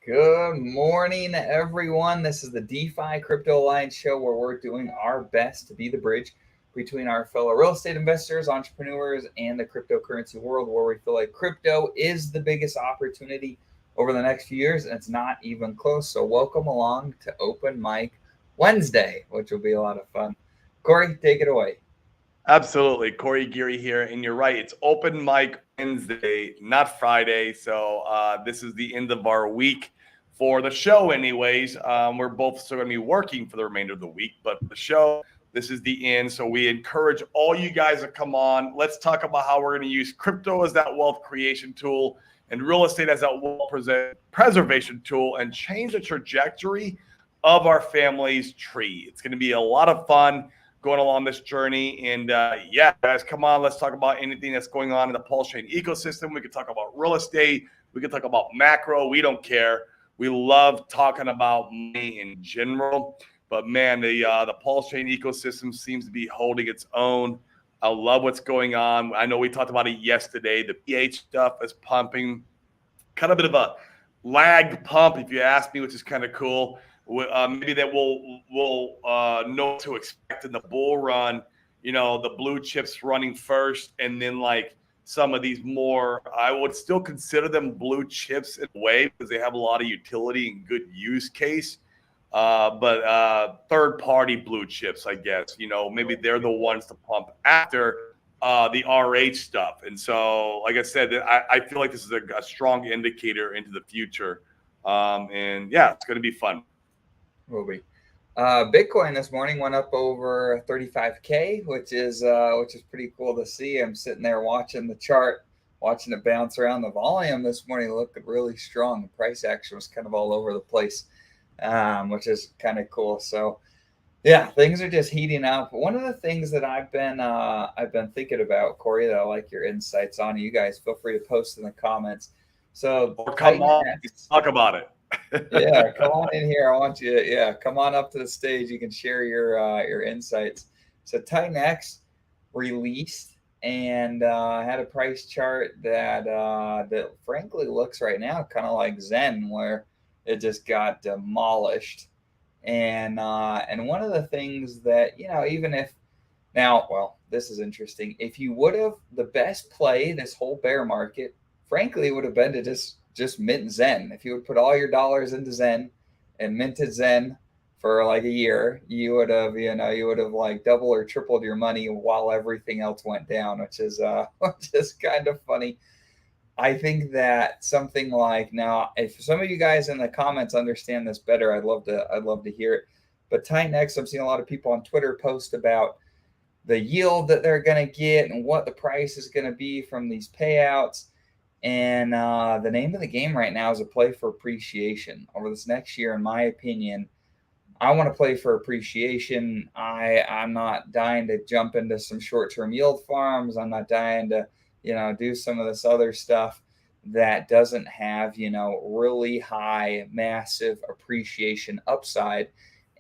Good morning, everyone. This is the DeFi Crypto Alliance show where we're doing our best to be the bridge between our fellow real estate investors, entrepreneurs, and the cryptocurrency world, where we feel like crypto is the biggest opportunity over the next few years, and it's not even close. So, welcome along to Open Mic Wednesday, which will be a lot of fun. Corey, take it away. Absolutely. Corey Geary here. And you're right. It's open mic Wednesday, not Friday. So this is the end of our week for the show, anyways. We're both still going to be working for the remainder of the week, but the show, this is the end. So we encourage all you guys to come on. Let's talk about how we're going to use crypto as that wealth creation tool and real estate as that wealth preservation tool and change the trajectory of our family's tree. It's going to be a lot of fun going along this journey. And yeah, guys, come on, let's talk about anything that's going on in the Pulse Chain ecosystem. We could talk about real estate. We could talk about macro. We don't care. We love talking about money in general. But man, the Pulse Chain ecosystem seems to be holding its own. I love what's going on. I know we talked about it yesterday. The pH stuff is pumping. Kind of a bit of a lagged pump, if you ask me, which is kind of cool. Maybe that we'll know what to expect in the bull run. You know, the blue chips running first, and then like some of these more, I would still consider them blue chips in a way because they have a lot of utility and good use case. But third party blue chips, I guess, you know, maybe they're the ones to pump after the RH stuff. And so, like I said, I feel like this is a strong indicator into the future. And yeah, it's going to be fun. Will be. Bitcoin this morning went up over 35K, which is pretty cool to see. I'm sitting there watching the chart, watching it bounce around. The volume this morning looked really strong. The price action was kind of all over the place, which is kind of cool. So yeah, things are just heating up. One of the things that I've been thinking about, Corey, that I like your insights on. You guys feel free to post in the comments. So Or come Titan on, X. talk about it. Yeah, come on in here. I want you. Yeah, come on up to the stage. You can share your insights. So Titan X released and had a price chart that frankly looks right now kind of like Zen, where it just got demolished. And one of the things that even if now, well, this is interesting. If you would have the best play this whole bear market, frankly, it would have been to just mint Zen. If you would put all your dollars into Zen and minted Zen for like a year, you would have like double or tripled your money while everything else went down, which is which is kind of funny. I think that something like now, if some of you guys in the comments understand this better, I'd love to hear it. But Titan X, I'm seeing a lot of people on Twitter post about the yield that they're going to get and what the price is going to be from these payouts. And the name of the game right now is a play for appreciation over this next year. In my opinion, I want to play for appreciation. I'm not dying to jump into some short-term yield farms. I'm not dying to do some of this other stuff that doesn't have really high, massive appreciation upside.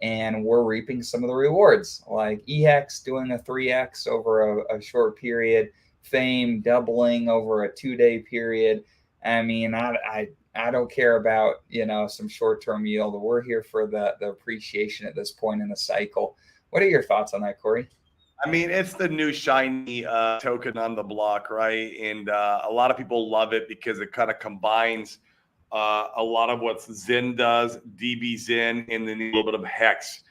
And we're reaping some of the rewards, like EX doing a 3x over a short period, Fame doubling over a 2-day period. I mean, I don't care about some short-term yield. We're here for the appreciation at this point in the cycle. What are your thoughts on that, Corey? I mean, it's the new shiny token on the block, right? And a lot of people love it because it kind of combines a lot of what Zen does, DB Zen, and then a little bit of Hex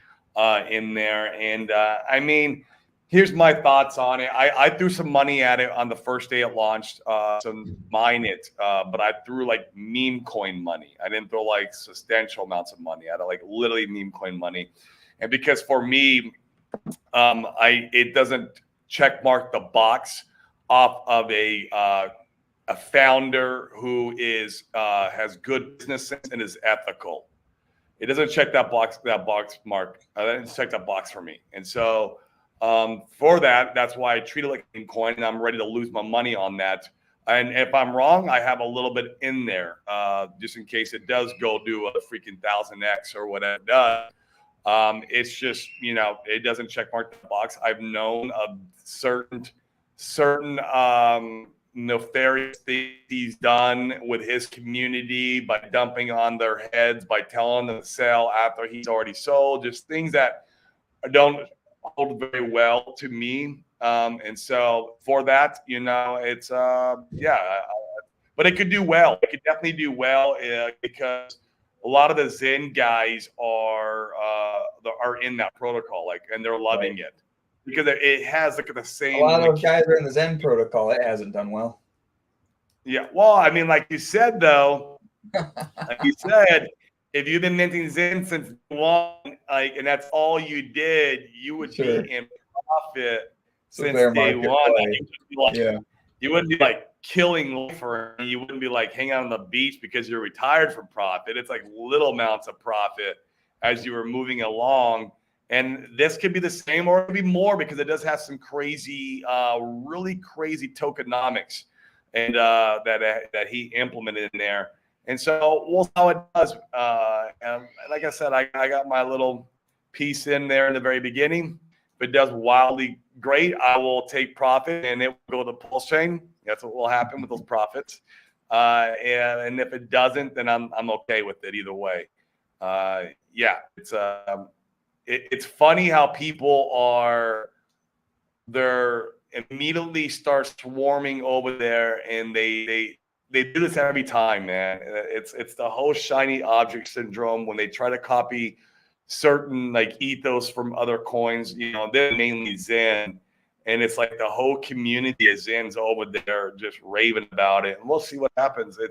in there. And I mean, here's my thoughts on it. I threw some money at it on the first day it launched, some mine it, but I threw like meme coin money. I didn't throw like substantial amounts of money. I had like literally meme coin money. And because for me, it doesn't check mark the box off of a founder who is has good business sense and is ethical. It doesn't check that box mark. That doesn't check that box for me. And so for that's why I treat it like a coin, and I'm ready to lose my money on that. And if I'm wrong, I have a little bit in there just in case it does go do a freaking 1000x or whatever it does. It's just, it doesn't check mark the box. I've known of certain nefarious things he's done with his community by dumping on their heads, by telling them to sell after he's already sold, just things that don't hold very well to me. And so for that, it's but it could do well. It could definitely do well because a lot of the Zen guys are in that protocol, and they're loving it because it has the same. A lot of those guys are in the Zen protocol. It hasn't done well. Yeah, well, I mean, like you said, though, if you've been minting Zen since one, and that's all you did, you would be in profit since day one. You wouldn't be like killing life, or you wouldn't be like hanging out on the beach because you're retired from profit. It's like little amounts of profit as you were moving along. And this could be the same, or it could be more, because it does have some crazy, really crazy tokenomics and that he implemented in there. And so we'll see how it does. And like I said, I got my little piece in there in the very beginning. If it does wildly great, I will take profit and it will go to the Pulse Chain. That's what will happen with those profits. And if it doesn't, then I'm okay with it either way. It's funny how people they're immediately start swarming over there, and they do this every time, man. It's the whole shiny object syndrome when they try to copy certain ethos from other coins. They're mainly Zen, and it's like the whole community of Zen's over there just raving about it. And we'll see what happens. We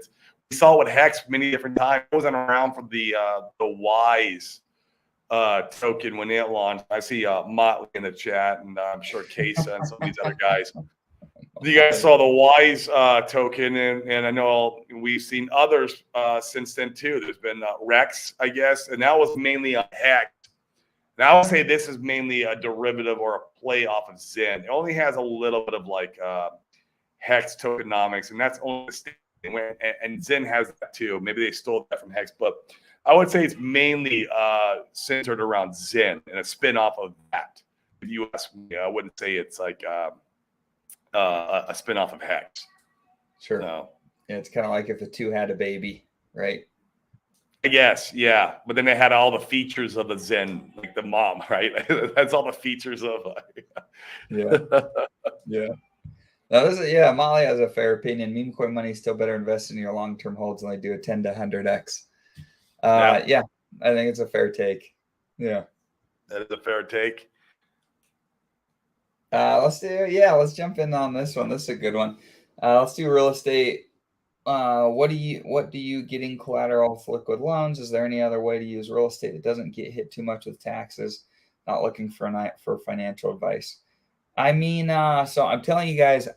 saw it with Hex many different times. I wasn't around for the Wise token when it launched. I see Motley in the chat, and I'm sure Kesa and some of these other guys. You guys saw the Wise token, and I know we've seen others since then too. There's been Rex, I guess, and that was mainly a Hex. And I would say this is mainly a derivative or a play off of Zen. It only has a little bit of Hex tokenomics, and that's only and Zen has that too. Maybe they stole that from Hex, but I would say it's mainly centered around Zen and a spin-off of that. If you ask me, I wouldn't say it's like a spin-off of Hex. Sure. So, yeah, it's kind of like if the two had a baby, right? I guess, yeah. But then they had all the features of the Zen, like the mom, right? That's all the features of yeah. No, Molly has a fair opinion. Meme coin money is still better invested in your long-term holds than they do a 10 to 100x. I think it's a fair take. Yeah. That is a fair take. Let's jump in on this one. This is a good one. Let's do real estate. What do you getting collateral for liquid loans? Is there any other way to use real estate that doesn't get hit too much with taxes? Not looking for financial advice. I mean, so I'm telling you guys,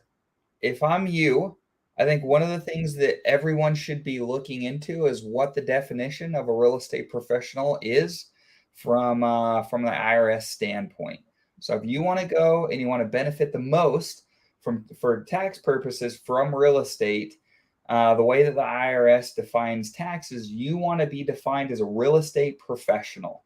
if I'm you, I think one of the things that everyone should be looking into is what the definition of a real estate professional is from the IRS standpoint. So if you want to go and you want to benefit the most for tax purposes from real estate, the way that the IRS defines taxes, you want to be defined as a real estate professional.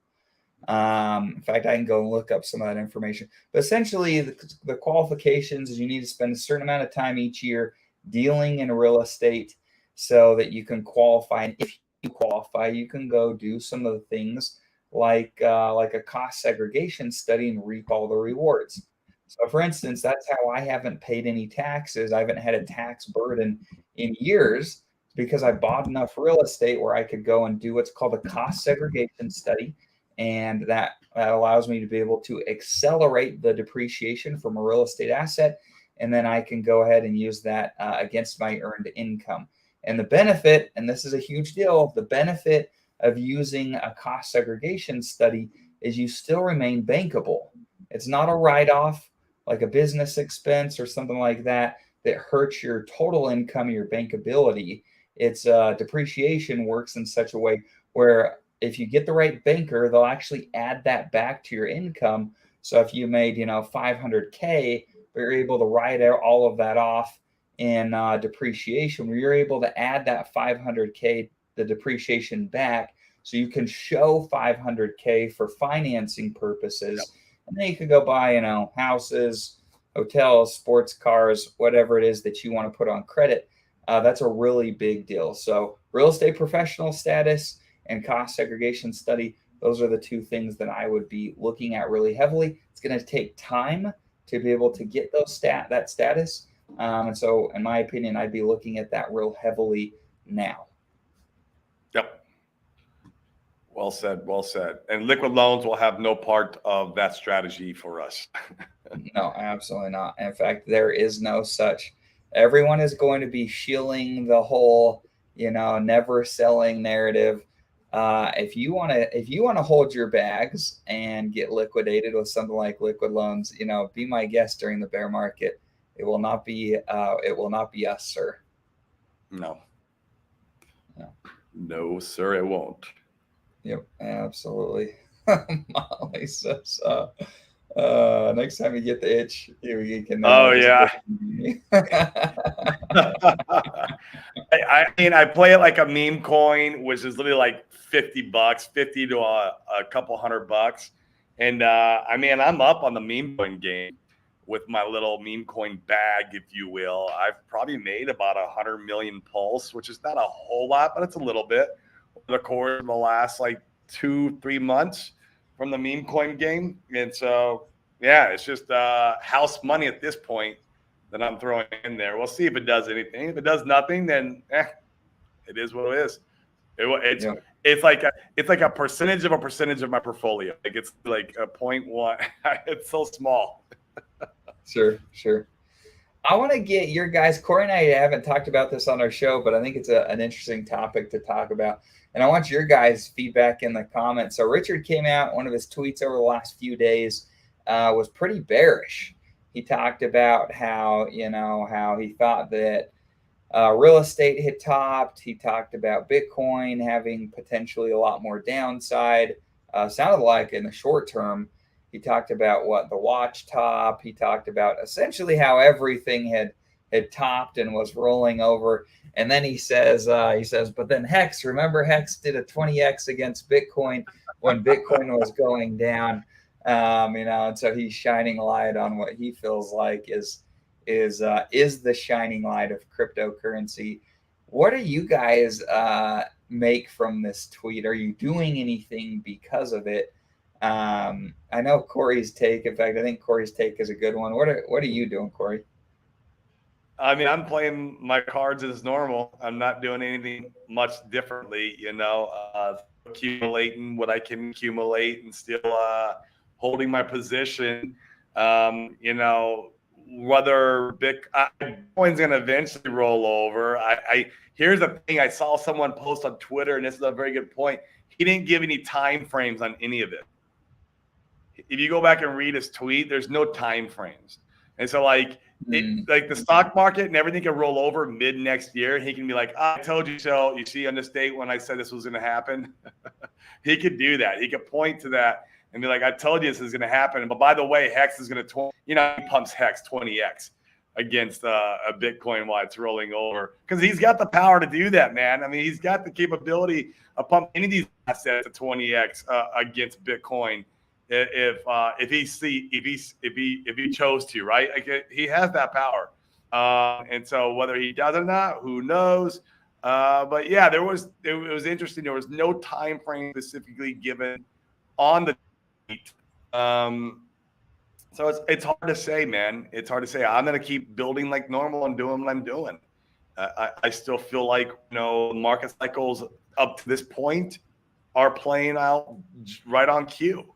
In fact, I can go and look up some of that information. But essentially, the qualifications is you need to spend a certain amount of time each year dealing in real estate so that you can qualify. And if you qualify, you can go do some of the things like a cost segregation study and reap all the rewards. So for instance, that's how I haven't paid any taxes. I haven't had a tax burden in years because I bought enough real estate where I could go and do what's called a cost segregation study. And that allows me to be able to accelerate the depreciation from a real estate asset. And then I can go ahead and use that against my earned income. And the benefit, and this is a huge deal, the benefit of using a cost segregation study is you still remain bankable. It's not a write-off like a business expense or something like that hurts your total income, your bankability. It's depreciation works in such a way where if you get the right banker, they'll actually add that back to your income. So if you made, $500K, but you're able to write all of that off in depreciation, where you're able to add that $500K, the depreciation back, so you can show $500K for financing purposes. Yep. And then you could go buy, houses, hotels, sports cars, whatever it is that you want to put on credit. That's a really big deal. So real estate professional status and cost segregation study, those are the two things that I would be looking at really heavily. It's going to take time to be able to get that status. And so in my opinion, I'd be looking at that real heavily now. Yep. Well said. Well said. And liquid loans will have no part of that strategy for us. No, absolutely not. In fact, there is no such. Everyone is going to be shilling the whole, never selling narrative. If you want to hold your bags and get liquidated with something like liquid loans, be my guest during the bear market. It will not be us, sir. No. No, sir, it won't. Yep, absolutely. Molly says, next time you get the itch, you can. Oh yeah. I mean, I play it like a meme coin, which is literally like $50, 50 to a couple $100, and I mean, I'm up on the meme coin game with my little meme coin bag, if you will. I've probably made about 100 million pulse, which is not a whole lot, but it's a little bit over the course of the last like 2-3 months from the meme coin game. And so, yeah, it's just house money at this point that I'm throwing in there. We'll see if it does anything. If it does nothing, then it is what it is. It's like a percentage of my portfolio. Like it's like a 0.1. It's so small. Sure. I want to get your guys. Corey and I haven't talked about this on our show, but I think it's an interesting topic to talk about. And I want your guys' feedback in the comments. So Richard came out, one of his tweets over the last few days was pretty bearish. He talked about how he thought that real estate had topped. He talked about Bitcoin having potentially a lot more downside. Sounded like in the short term. He talked about the watch top. He talked about essentially how everything had topped and was rolling over. And then he says, but then Hex, remember Hex did a 20x against Bitcoin when Bitcoin was going down. And so he's shining light on what he feels like is the shining light of cryptocurrency. What do you guys make from this tweet? Are you doing anything because of it? I know Corey's take. In fact, I think Corey's take is a good one. What are you doing, Corey? I mean, I'm playing my cards as normal. I'm not doing anything much differently, accumulating what I can accumulate and still holding my position. Whether Bitcoin's going to eventually roll over. Here's the thing. I saw someone post on Twitter, and this is a very good point. He didn't give any time frames on any of it. If you go back and read his tweet, there's no time frames. And so like the stock market and everything can roll over mid next year. He can be like, I told you so. You see on this date when I said this was going to happen. He could do that. He could point to that and be like, I told you this is going to happen. But by the way, Hex is going to, he pumps Hex 20x against a Bitcoin while it's rolling over, because he's got the power to do that, man. I mean, he's got the capability of pumping any of these assets at 20x against Bitcoin if he chose to, right? Like, he has that power, and so whether he does or not, who knows? But yeah, it was interesting. There was no time frame specifically given on the tweet. So it's hard to say, man. It's hard to say. I'm going to keep building like normal and doing what I'm doing. I still feel like, market cycles up to this point are playing out right on cue.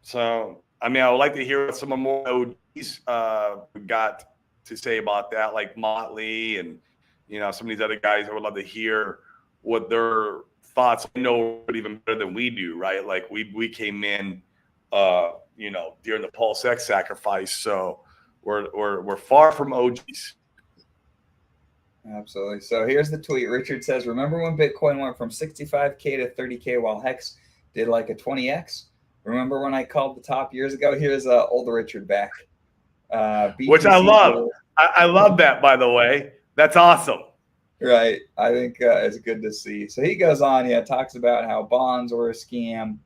So, I mean, I would like to hear what some more OGs got to say about that, like Motley and, some of these other guys. I would love to hear what their thoughts. I know even better than we do, right? Like we came in, during the Pulse X sacrifice. So we're far from OGs. Absolutely. So here's the tweet. Richard says, remember when Bitcoin went from 65K to 30K while Hex did like a 20X? Remember when I called the top years ago? Here's old Richard back. Which I love. I love that, by the way. That's awesome. Right. I think it's good to see. So he goes on, talks about how bonds were a scam.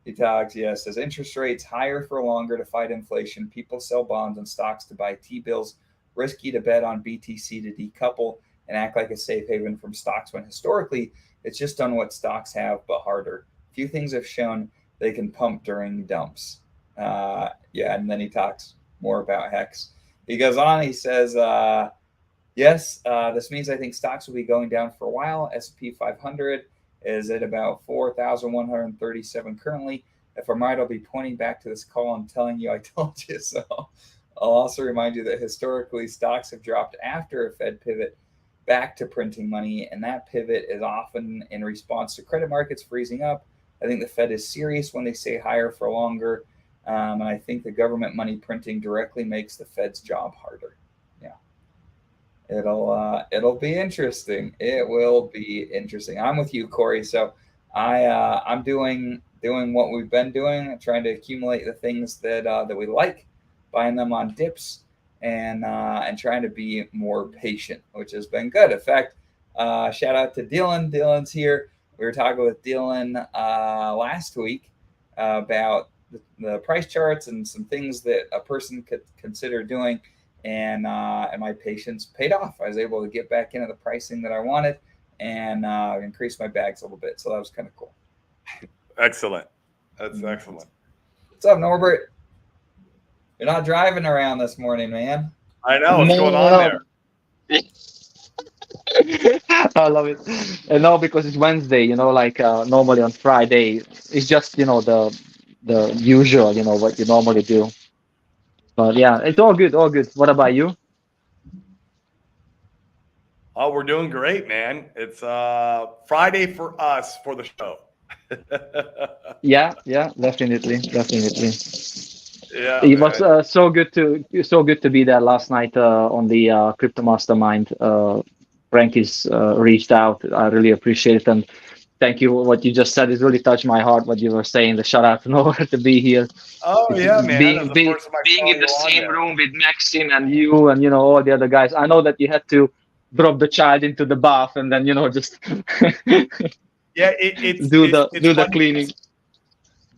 He talks, yeah, says interest rates higher for longer to fight inflation. People sell bonds and stocks to buy T-bills. Risky to bet on BTC to decouple and act like a safe haven from stocks when historically it's just done what stocks have, but harder. Few things have shown they can pump during dumps. Yeah, and then he talks more about Hex. He goes on, he says, yes, this means I think stocks will be going down for a while. S&P 500 is at about 4,137 currently. If I'm right, I'll be pointing back to this call and telling you I told you so. I'll also remind you that historically stocks have dropped after a Fed pivot back to printing money, and that pivot is often in response to credit markets freezing up. I think the Fed is serious when they say higher for longer, and I think the government money printing directly makes the Fed's job harder. Yeah, it'll be interesting. It will be interesting. I'm with you, Corey. So I'm doing what we've been doing, trying to accumulate the things that we like, buying them on dips, and trying to be more patient, which has been good. In fact, shout out to Dylan. Dylan's here. We were talking with Dylan last week about the price charts and some things that a person could consider doing, and my patience paid off. I was able to get back into the pricing that I wanted and increase my bags a little bit. So that was kind of cool. Excellent. That's excellent. What's up, Norbert? You're not driving around this morning, man. I know. What's going on there? I love it. And no, because it's Wednesday, like normally on Friday, it's just, the usual, what you normally do. But yeah, it's all good, all good. What about you? Oh, we're doing great, man. It's Friday for us for the show. Yeah, definitely. Yeah, It was so good to be there last night on the Crypto Mastermind. Frankie's reached out. I really appreciate it, and thank you. What you just said is really touched my heart. What you were saying, the shout out to nowhere to be here. Oh yeah, man. Being in the same room with Maxim and you and all the other guys. I know that you had to drop the child into the bath and then just yeah, it's do the cleaning.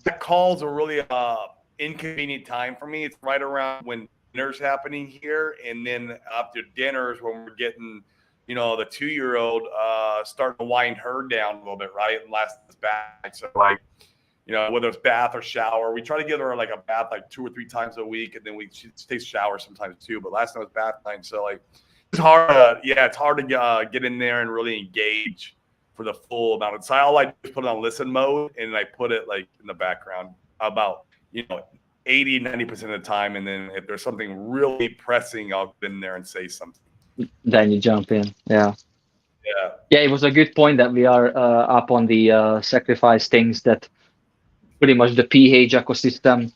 That call's a really inconvenient time for me. It's right around when dinner's happening here, and then after dinners when we're getting the 2-year-old starting to wind her down a little bit, right? And last bath, so like whether it's bath or shower, we try to give her like a bath like 2 or 3 times a week, and then she takes showers sometimes too. But last night was bath time, so like it's hard. It's hard to get in there and really engage for the full amount of time. All I do is put it on listen mode, and I put it like in the background about 80-90% of the time, and then if there's something really pressing, I'll get in there and say something. Then you jump in. Yeah, it was a good point that we are up on the sacrifice things, that pretty much the PH ecosystem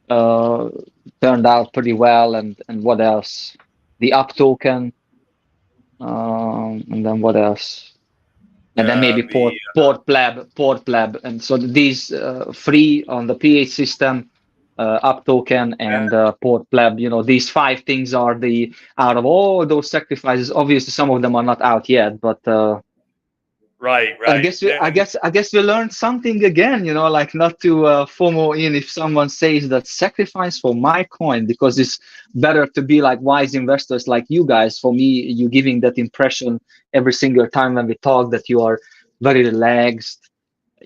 turned out pretty well, and what else, the up token, and then what else, and then maybe port pleb, and so these free on the PH system, up token and port pleb, these 5 things are the out of all those sacrifices. Obviously some of them are not out yet, but right I guess we learned something again, like not to FOMO in if someone says that sacrifice for my coin, because it's better to be like wise investors like you guys. For me, you giving that impression every single time when we talk, that you are very relaxed.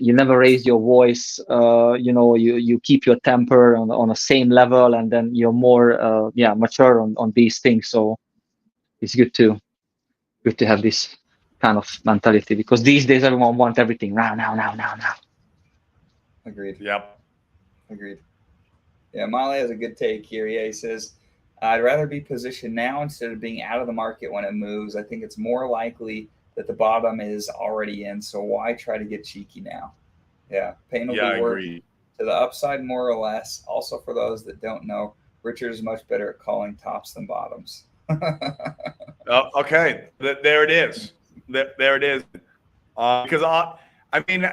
You never raise your voice, you keep your temper on the same level, and then you're more mature on these things. So it's good to have this kind of mentality, because these days everyone wants everything now. Agreed. Yep. Agreed. Yeah, Molly has a good take here. Yeah, he says, I'd rather be positioned now instead of being out of the market when it moves. I think it's more likely that the bottom is already in, so why try to get cheeky now? Yeah, pain will be worth to the upside more or less. Also, for those that don't know, Richard is much better at calling tops than bottoms. Okay, there it is. There it is. Because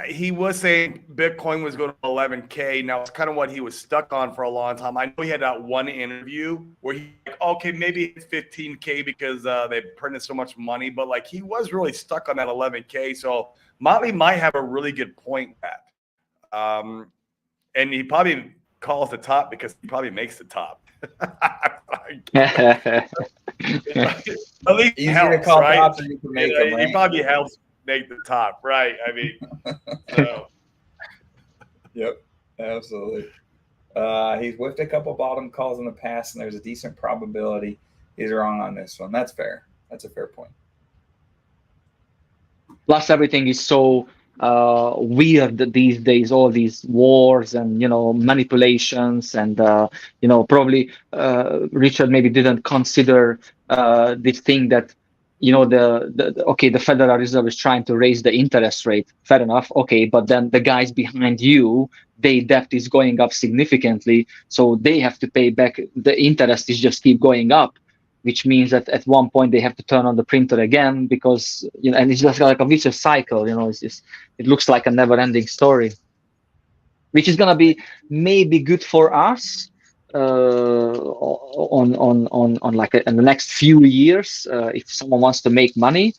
he was saying Bitcoin was going to 11K. Now it's kind of what he was stuck on for a long time. I know he had that one interview where he okay, maybe it's 15K because they printed so much money, but like he was really stuck on that 11K. So Motley might have a really good point that and he probably calls the top because he probably makes the top. Yeah. At least Easier helps, to call right? tops than you can make them, right? He probably helps make the top, right? I mean, so. Yep, absolutely. He's whiffed a couple bottom calls in the past, and there's a decent probability he's wrong on this one. That's fair. That's a fair point. Plus, everything is so weird these days. All these wars and manipulations, and probably Richard maybe didn't consider this thing that the Federal Reserve is trying to raise the interest rate. Fair enough. Okay, but then the guys behind you, their debt is going up significantly, so they have to pay back. The interest is just keep going up, which means that at one point they have to turn on the printer again because and it's just like a vicious cycle. It looks like a never-ending story, which is gonna be maybe good for us on like in the next few years if someone wants to make money.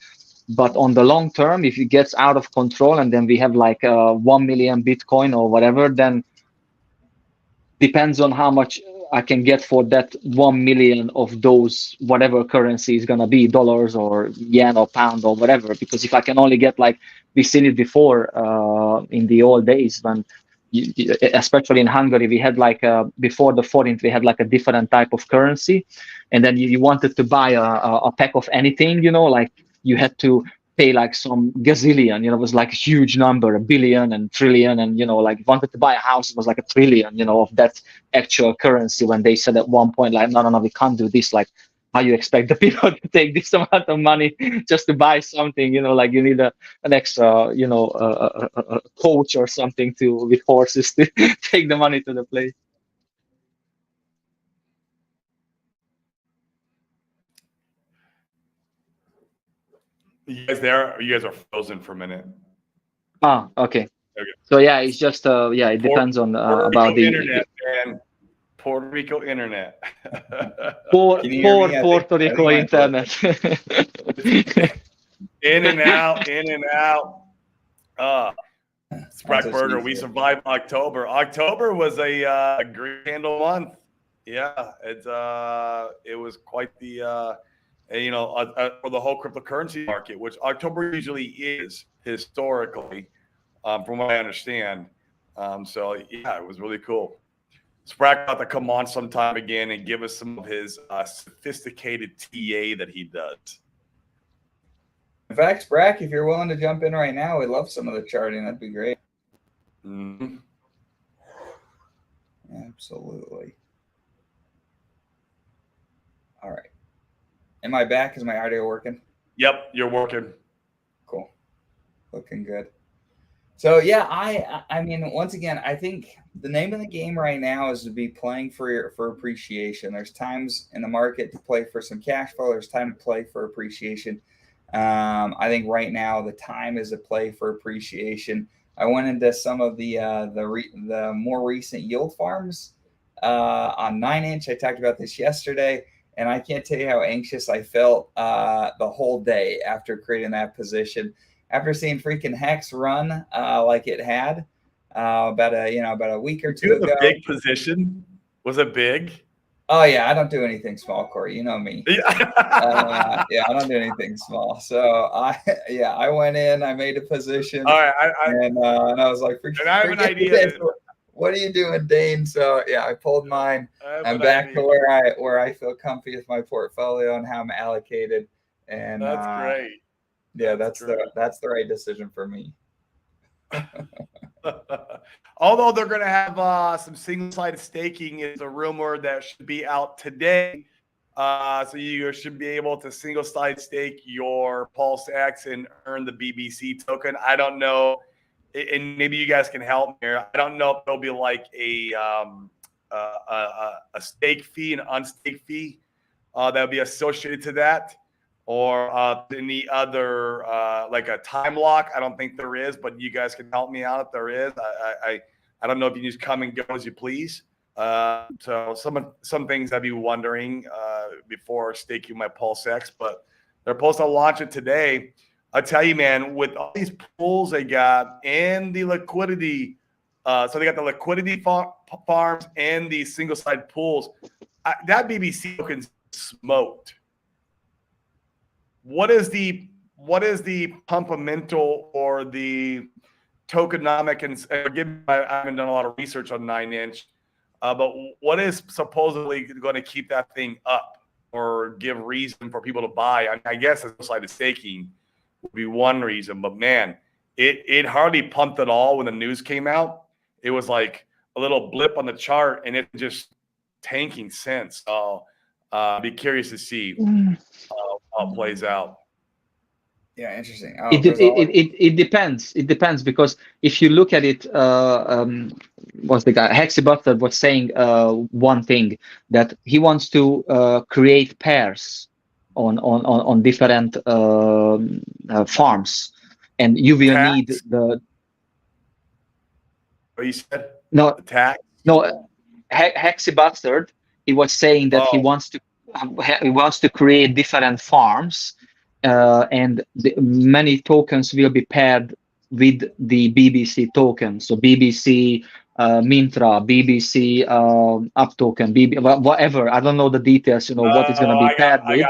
But on the long term, if it gets out of control and then we have like 1 million Bitcoin or whatever, then depends on how much I can get for that 1 million of those, whatever currency is going to be, dollars or yen or pound or whatever. Because if I can only get, like we seen it before in the old days when, especially in Hungary, we had like before the forint, we had like a different type of currency. And then you wanted to buy a pack of anything, like you had to pay like some gazillion, it was like a huge number, a billion and trillion, and like wanted to buy a house, it was like a trillion, of that actual currency. When they said at one point, like, no, we can't do this. Like, how you expect the people to take this amount of money just to buy something? Like you need an extra, a coach or something with horses to take the money to the place. You guys there? You guys are frozen for a minute. Ah, okay. Okay. So yeah, it's just it depends on about the internet, man. Puerto Rico internet. Puerto Rico internet. In and out. Sprack Burger, we survived October. October was a great handle month. Yeah, it was quite the for the whole cryptocurrency market, which October usually is historically, from what I understand. So yeah, it was really cool. Sprack got to come on sometime again and give us some of his sophisticated TA that he does. In fact, Sprack, if you're willing to jump in right now, we'd love some of the charting. That'd be great. Mm-hmm. Absolutely. All right. Am I back? Is my audio working? Yep, you're working. Cool. Looking good. So yeah, I mean, once again, I think the name of the game right now is to be playing for appreciation. There's times in the market to play for some cash flow. There's time to play for appreciation. I think right now the time is to play for appreciation. I went into some of the more recent yield farms on 9inch. I talked about this yesterday, and I can't tell you how anxious I felt the whole day after creating that position. After seeing freaking Hex run like it had about a week or two ago. A big position? Was it big? Oh yeah, I don't do anything small, Corey. You know me. I don't do anything small. So I went in, I made a position. All right, and I was like, I have an idea. What are you doing, Dane? So yeah, I pulled mine. I'm back to where I feel comfy with my portfolio and how I'm allocated. And that's great. Yeah, that's the right decision for me. Although they're going to have some single-sided staking, is a rumor that should be out today. So you should be able to single-sided stake your Pulse X and earn the BBC token. I don't know, and maybe you guys can help me here. I don't know if there'll be like a stake fee, an unstake fee that'll be associated to that. Or any other like a time lock. I don't think there is, but you guys can help me out if there is. I don't know if you can just come and go as you please. So some things I'd be wondering before staking my Pulse X, but they're supposed to launch it today. I tell you, man, with all these pools they got and the liquidity So they got the liquidity farms and the single side pools. That BBC token's smoked. What is the pumpamental or the tokenomic, and forgive me, I haven't done a lot of research on 9inch, but what is supposedly going to keep that thing up or give reason for people to buy? I guess a side of staking would be one reason, but man, it hardly pumped at all when the news came out. It was like a little blip on the chart, and it just tanking since. So be curious to see how it plays out. Yeah, interesting. It depends. It depends, because if you look at it, what's the guy Hexy Butler was saying one thing, that he wants to create pairs on different farms, and you will need the. What you said? No, tax. No, Hexy Butler. He was saying that he wants to create different farms. And many tokens will be paired with the BBC token. So BBC Mintra, BBC Up token, whatever. I don't know the details. What it's going to be paired with.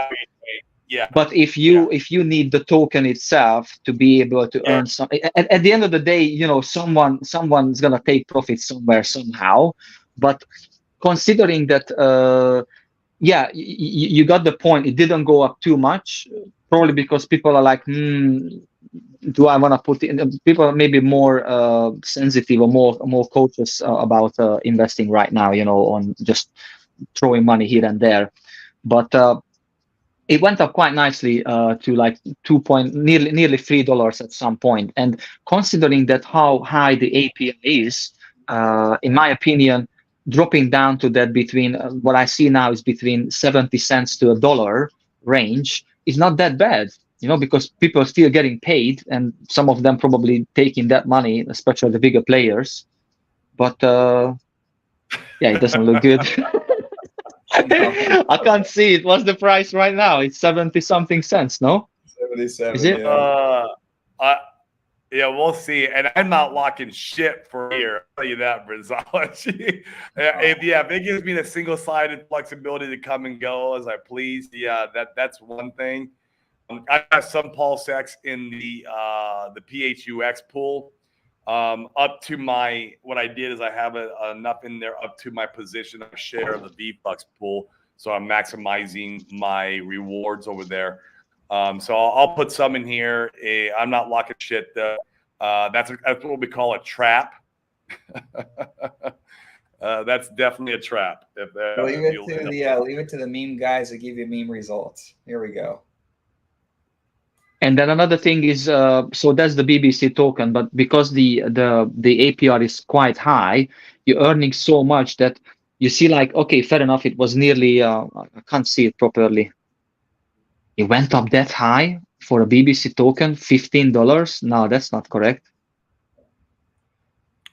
Yeah. But if you need the token itself to be able to earn some, at the end of the day, someone's going to take profit somewhere somehow. But considering that, you got the point. It didn't go up too much. Probably because people are like, do I want to put in? People are maybe more sensitive or more cautious about investing right now, on just throwing money here and there. But it went up quite nicely to like nearly $3 at some point. And considering that how high the API is, in my opinion, dropping down to that between what I see now is between 70 cents to $1 range is not that bad, because people are still getting paid, and some of them probably taking that money, especially the bigger players. But it doesn't look good. I can't see it. What's the price right now? It's 70 something cents, no? 77. Is it? Yeah, we'll see. And I'm not locking shit for a year. I'll tell you that, Brazology. If it gives me the single-sided flexibility to come and go as I please, that's one thing. I have some pulse X in the PHUX pool. Up to what I did is I have enough in there up to my position of share of the VFlux pool, so I'm maximizing my rewards over there. So I'll put some in here. I'm not locking shit. That's what we call a trap. That's definitely a trap. Leave it to the meme guys that give you meme results. Here we go. And then another thing is, so that's the BBC token, but because the APR is quite high, you're earning so much that you see like, okay, fair enough. It was nearly, I can't see it properly. It went up that high for a BBC token, $15. No, that's not correct.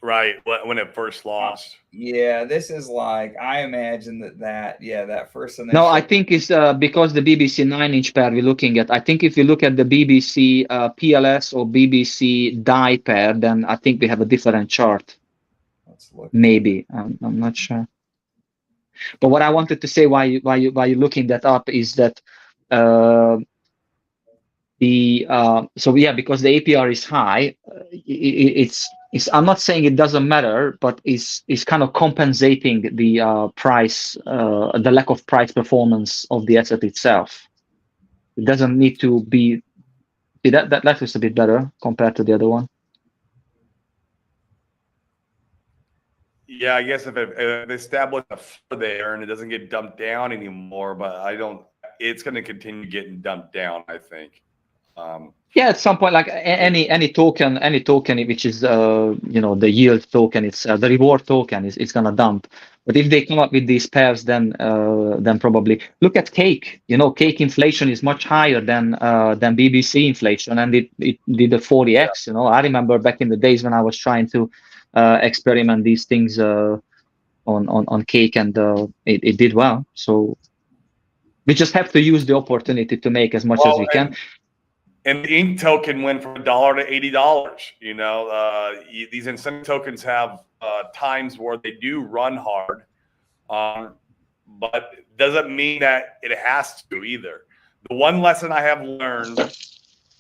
Right, when it first launched. Yeah, this is like, I imagine that first initial. No, I think it's because the BBC 9-inch pair we're looking at. I think if you look at the BBC PLS or BBC DAI pair, then I think we have a different chart. Let's look. Maybe, I'm not sure. But what I wanted to say why you're looking that up is that because the APR is high, I'm not saying it doesn't matter, but it's kind of compensating the price, the lack of price performance of the asset itself. It doesn't need to be. That looks a bit better compared to the other one. Yeah, I guess if they establish a floor there and it doesn't get dumped down anymore, but it's going to continue getting dumped down, I think. Yeah, at some point, like any token which is the yield token, it's the reward token it's gonna dump. But if they come up with these pairs, then probably look at Cake. Cake inflation is much higher than BBC inflation, and it did a 40x. I remember back in the days when I was trying to experiment these things on Cake, and it did well. So we just have to use the opportunity to make as much as we can. And the ink token went from $1 to $80. You know, these incentive tokens have times where they do run hard, but it doesn't mean that it has to either. The one lesson I have learned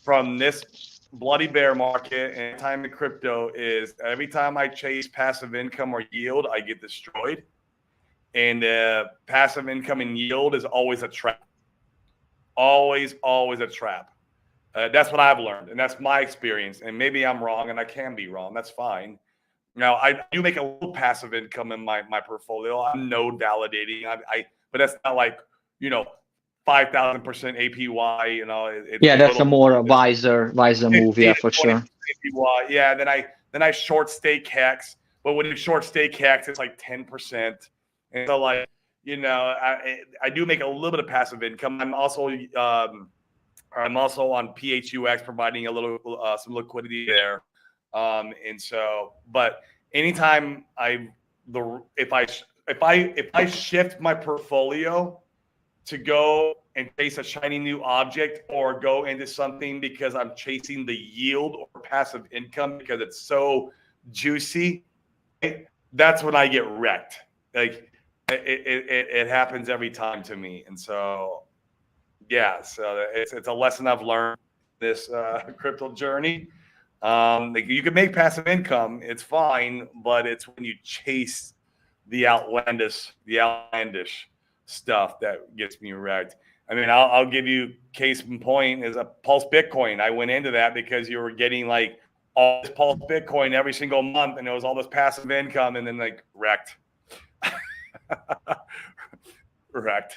from this bloody bear market and time in crypto is every time I chase passive income or yield, I get destroyed. And passive income and yield is always a trap. Always a trap. That's what I've learned, and that's my experience. And maybe I'm wrong, and I can be wrong. That's fine. Now, I do make a little passive income in my portfolio. I'm node validating. But that's not like, you know, 5,000% APY. You know, yeah, that's a more wiser move. Yeah, for sure. APY. Yeah. Then I short stake Hex, but when you short stake Hex, it's like 10%. And so, like, you know, I do make a little bit of passive income. I'm also on PHUX, providing a little some liquidity there. And so, but anytime if I shift my portfolio to go and chase a shiny new object or go into something because I'm chasing the yield or passive income because it's so juicy, that's when I get wrecked. Like it happens every time to me. And so, yeah, so it's a lesson I've learned this crypto journey. Like you can make passive income, it's fine, but it's when you chase the outlandish stuff that gets me wrecked. I mean, I'll give you case in point is a Pulse Bitcoin. I went into that because you were getting like all this Pulse Bitcoin every single month, and it was all this passive income, and then like wrecked. Wrecked.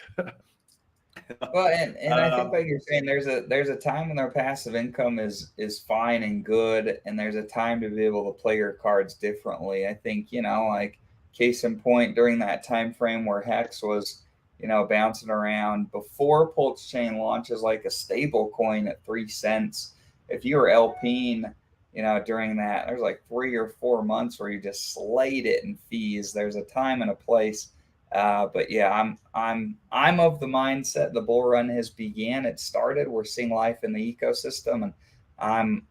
Well, and I think like you're saying, there's a time when our passive income is fine and good, and there's a time to be able to play your cards differently. I think, you know, like case in point during that time frame where Hex was, you know, bouncing around before Pulse Chain launches like a stable coin at 3 cents. If you were LPing, you know, during that, there's like 3 or 4 months where you just slayed it in fees. There's a time and a place. But yeah, I'm of the mindset the bull run has began. It started. We're seeing life in the ecosystem, and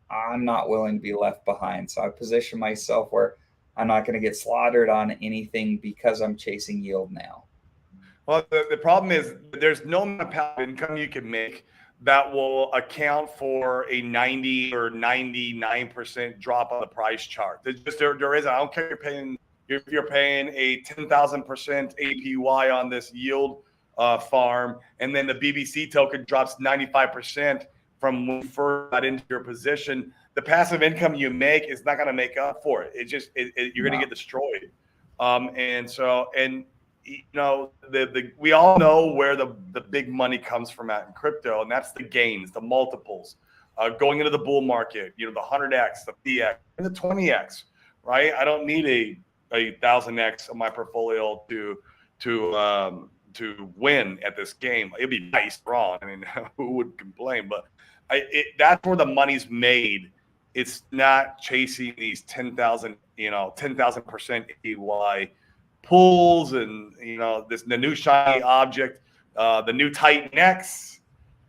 I'm not willing to be left behind. So I position myself where I'm not going to get slaughtered on anything because I'm chasing yield now. Well, the problem is there's no amount of passive income you can make that will account for a 90 or 99% drop on the price chart. There is. I don't care if you're paying a 10,000% APY on this yield farm, and then the BBC token drops 95% from when you first got into your position. The passive income you make is not going to make up for it. You're going to get destroyed. And you know, we all know where the big money comes from in crypto, and that's the gains, the multiples, going into the bull market. You know, the 100x, the PX, and the 20x. Right? I don't need a 1,000x of my portfolio to win at this game. It'd be nice, wrong. I mean, who would complain? But that's where the money's made. It's not chasing these 10,000% APY pools and, you know, the new shiny object, the new Titan X.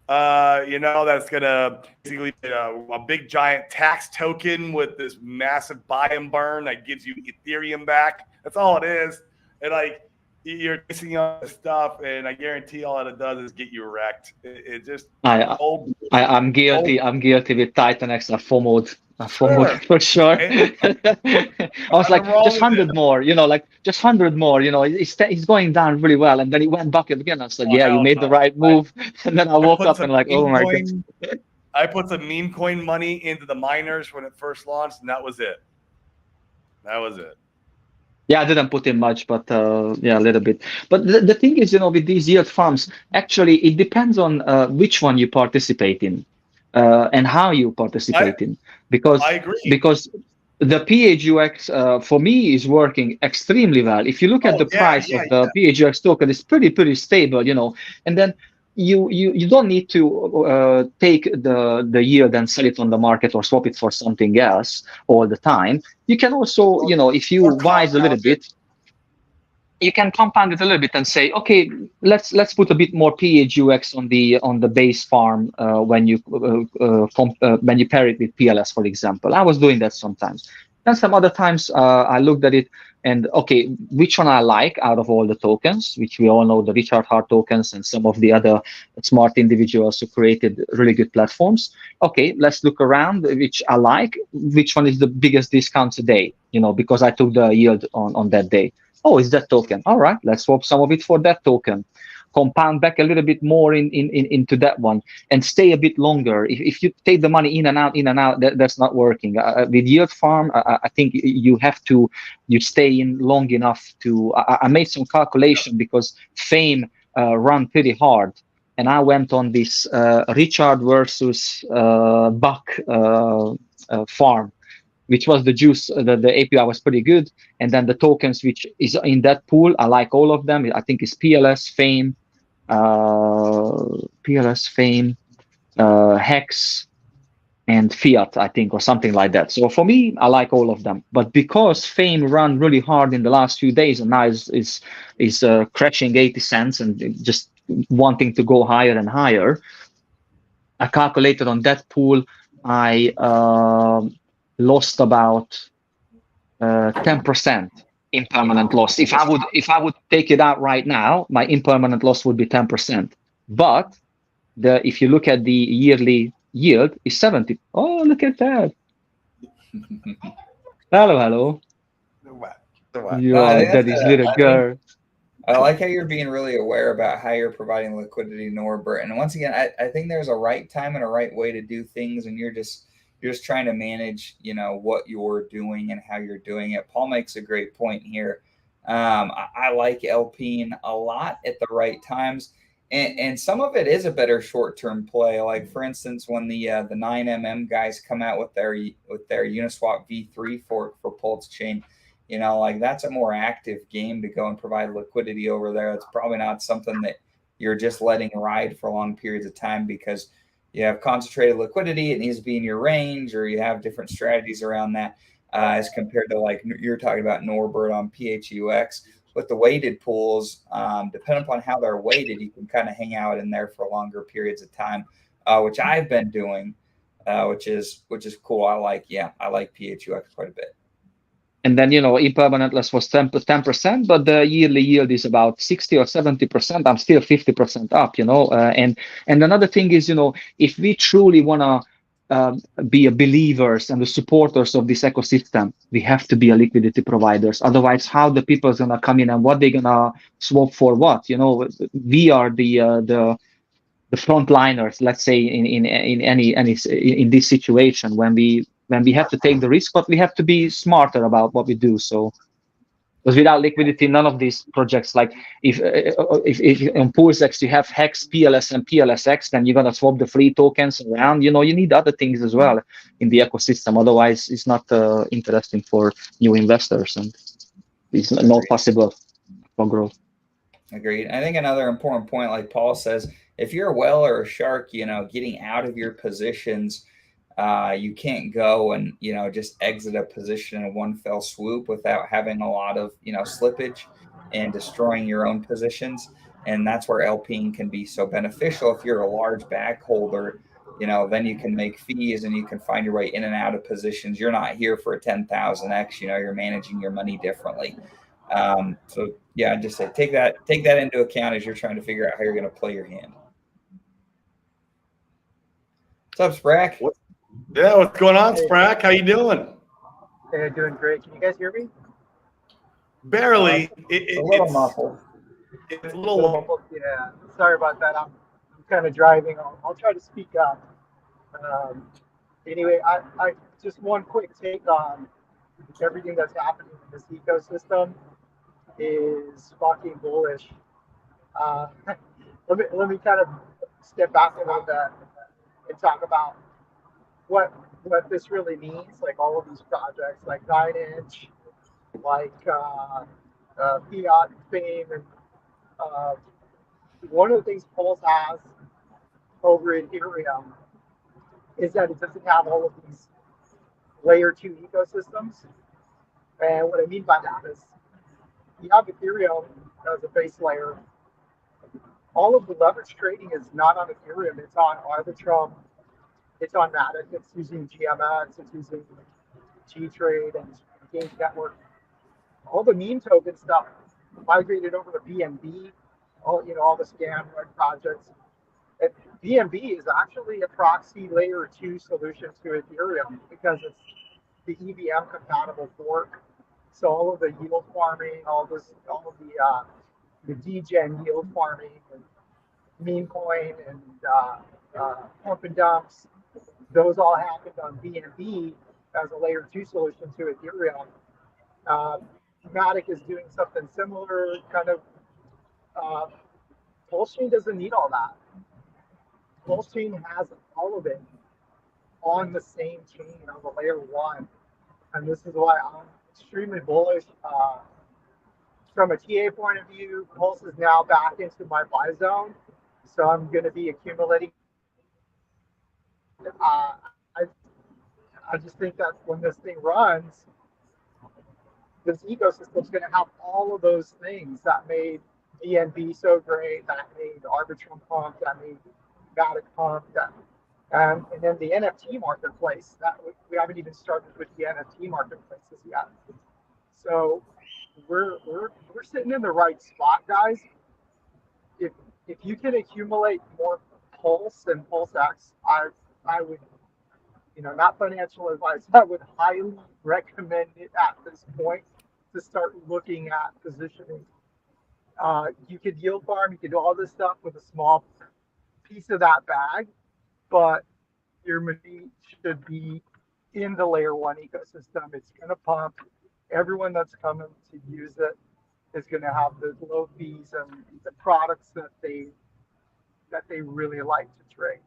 You know, that's gonna basically be a big giant tax token with this massive buy and burn that gives you Ethereum back. That's all it is. And like you're chasing all this stuff, and I guarantee all that it does is get you wrecked. It just I'm guilty. I'm guilty with Titan X. I FOMO'd for sure. I was like, just 100 more, you know, like just 100 more, you know, he's going down really well. And then he went back again. I said, yeah, you made the right move. And then I woke up and like, oh my God. I put some meme coin money into the miners when it first launched, and that was it. Yeah, I didn't put in much, but yeah, a little bit. But the thing is, you know, with these yield farms, actually, it depends on which one you participate in. And how you participate in, because I agree. Because the PHUX for me is working extremely well. If you look at the price of the PHUX token, it's pretty stable, you know. And then you don't need to take the yield and sell it on the market or swap it for something else all the time. You can also, you know, if you wise a little bit. you can compound it a little bit and say, okay, let's put a bit more PHUX on the base farm when you pair it with PLS, for example. I was doing that sometimes. And some other times I looked at it and okay, which one I like out of all the tokens, which we all know, the Richard Hart tokens and some of the other smart individuals who created really good platforms. Okay, let's look around which I like, which one is the biggest discount today, because I took the yield on that day. Oh, it's that token. All right, let's swap some of it for that token. Compound back a little bit more into that one and stay a bit longer. If you take the money in and out, that's not working. With yield farm, I think you stay in long enough to. I made some calculation because Fame run pretty hard, and I went on this Richard versus Buck farm, which was the juice, the API was pretty good. And then the tokens, which is in that pool, I like all of them. I think it's PLS, Fame, Hex, and Fiat, I think, or something like that. So for me, I like all of them. But because Fame ran really hard in the last few days and now is crashing 80 cents and just wanting to go higher and higher, I calculated on that pool, I lost about 10% impermanent loss. If I would take it out right now, my impermanent loss would be 10%. But if you look at the yearly yield, is 70. Oh, look at that! Hello. Daddy's little girl. I like how you're being really aware about how you're providing liquidity, Norbert. And once again, I think there's a right time and a right way to do things, and you're just trying to manage, what you're doing and how you're doing it. Paul makes a great point here. I like LPing a lot at the right times, and some of it is a better short-term play. Like for instance, when the 9mm guys come out with their Uniswap V3 for Pulse Chain. Like that's a more active game to go and provide liquidity over there. It's probably not something that you're just letting ride for long periods of time because you have concentrated liquidity. It needs to be in your range, or you have different strategies around that as compared to like you're talking about Norbert on PHUX. With the weighted pools, depending upon how they're weighted, you can kind of hang out in there for longer periods of time, which I've been doing, which is cool. I like PHUX quite a bit. And then, impermanent loss was 10%, but the yearly yield is about 60 or 70%. I'm still 50% up, and another thing is, if we truly want to be a believers and the supporters of this ecosystem, we have to be a liquidity providers. Otherwise, how the people are going to come in and what they're going to swap for what? We are the frontliners, let's say, in this situation when we have to take the risk, but we have to be smarter about what we do. So, because without liquidity, none of these projects, like if on PoorsX you have Hex, PLS, and PLSX, then you're gonna swap the free tokens around. You need other things as well in the ecosystem. Otherwise, it's not interesting for new investors, and it's not possible for growth. Agreed. I think another important point, like Paul says, if you're a whale or a shark, getting out of your positions. You can't go and just exit a position in one fell swoop without having a lot of slippage and destroying your own positions. And that's where LPing can be so beneficial. If you're a large back holder, then you can make fees and you can find your way in and out of positions. You're not here for a 10,000x. You're managing your money differently. So yeah, I just say take that into account as you're trying to figure out how you're going to play your hand. What's up, Sprack? Yeah, what's going on, Sprack? How you doing? Hey, doing great. Can you guys hear me? Barely. It's a little muffled. It's a little muffled. Yeah. Sorry about that. I'm kind of driving. I'll try to speak up. Anyway, I just one quick take on everything that's happening in this ecosystem is fucking bullish. Let me kind of step back a little bit and talk about what this really means, like all of these projects, like 9inch, like Fiat, Fame, and one of the things Pulse has over in Ethereum is that it doesn't have all of these layer 2 ecosystems. And what I mean by that is you have Ethereum as a base layer. All of the leverage trading is not on Ethereum. It's on Arbitrum. It's on Matic. It's using GMX. It's using G-Trade and Games Network. All the meme token stuff migrated over to BNB. All the scam projects. And BNB is actually a proxy layer 2 solution to Ethereum because it's the EVM compatible fork. So all of the yield farming, all of the degen yield farming and meme coin and pump and dumps, those all happened on BNB as a layer 2 solution to Ethereum. Matic is doing something similar, kind of. Pulsechain doesn't need all that. Pulsechain has all of it on the same chain on the layer 1. And this is why I'm extremely bullish. From a TA point of view, Pulse is now back into my buy zone. So I'm going to be accumulating. I just think that when this thing runs, this ecosystem is going to have all of those things that made BNB so great, that made Arbitrum pump, that made Matic pump, and then the NFT marketplace. That we haven't even started with the NFT marketplaces yet. So we're sitting in the right spot, guys. If you can accumulate more Pulse and PulseX, I would, not financial advice, I would highly recommend it at this point to start looking at positioning. You could yield farm, you could do all this stuff with a small piece of that bag, but your machine should be in the layer 1 ecosystem. It's going to pump. Everyone that's coming to use it is going to have the low fees and the products that they really like to trade.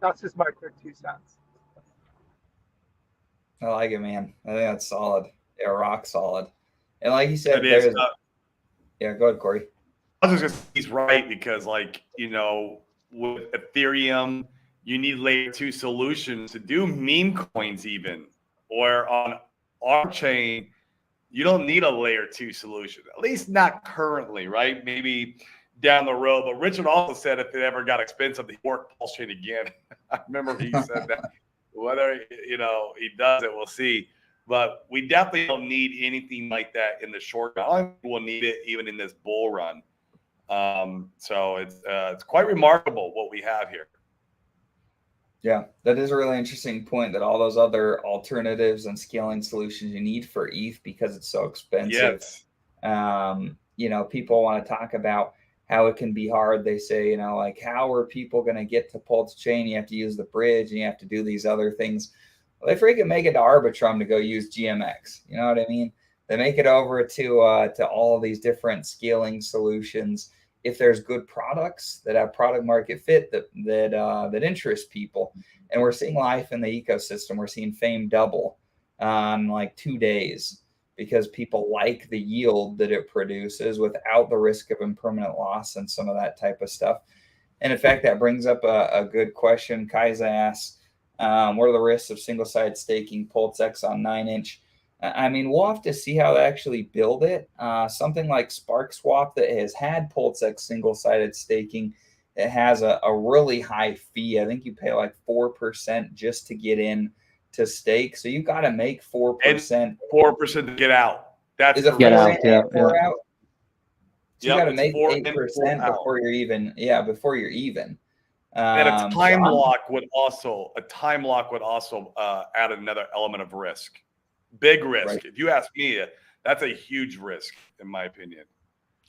That's just my quick 2 cents. I like it, man. I think that's solid. Yeah, rock solid. And like you said, yeah, go ahead, Corey. I was just gonna say he's right because, with Ethereum, you need layer 2 solutions to do meme coins even, or on our chain, you don't need a layer 2 solution, at least not currently, right? Maybe down the road. But Richard also said if it ever got expensive, he worked Pulsechain again. I remember he said that. Whether he does it, we'll see. But we definitely don't need anything like that in the short run. I don't think we'll need it even in this bull run. So it's quite remarkable what we have here. Yeah, that is a really interesting point, that all those other alternatives and scaling solutions you need for ETH because it's so expensive. Yes. People want to talk about how it can be hard. They say, how are people going to get to Pulsechain? You have to use the bridge and you have to do these other things. Well, they freaking make it to Arbitrum to go use GMX. You know what I mean? They make it over to all of these different scaling solutions. If there's good products that have product market fit that interest people, and we're seeing life in the ecosystem, we're seeing fame double on like 2 days because people like the yield that it produces without the risk of impermanent loss and some of that type of stuff. And in fact, that brings up a good question. Kaiza asks, what are the risks of single-sided staking PulseX on 9-inch? I mean, we'll have to see how they actually build it. Something like SparkSwap that has had PulseX single-sided staking, it has a really high fee. I think you pay like 4% just to get in to stake. So you got to make 4%. And 4% to get out. That's is it get out, yeah. out? So you got to make 8% 8% before you're even. Yeah, before you're even. And a time lock would also add another element of risk. Big risk. Right. If you ask me, that's a huge risk, in my opinion.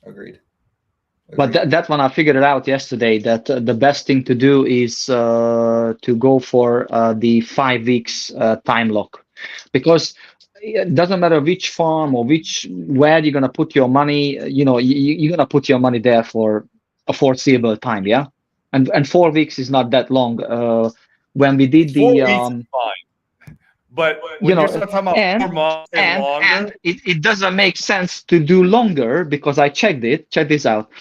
Agreed. But that one, I figured it out yesterday, that the best thing to do is to go for the 5 weeks time lock. Because it doesn't matter which farm or where you're going to put your money, you're going to put your money there for a foreseeable time, yeah? And 4 weeks is not that long. When we did 4 weeks is fine. But when you're talking about 4 months and longer, and it doesn't make sense to do longer because I checked it. Check this out.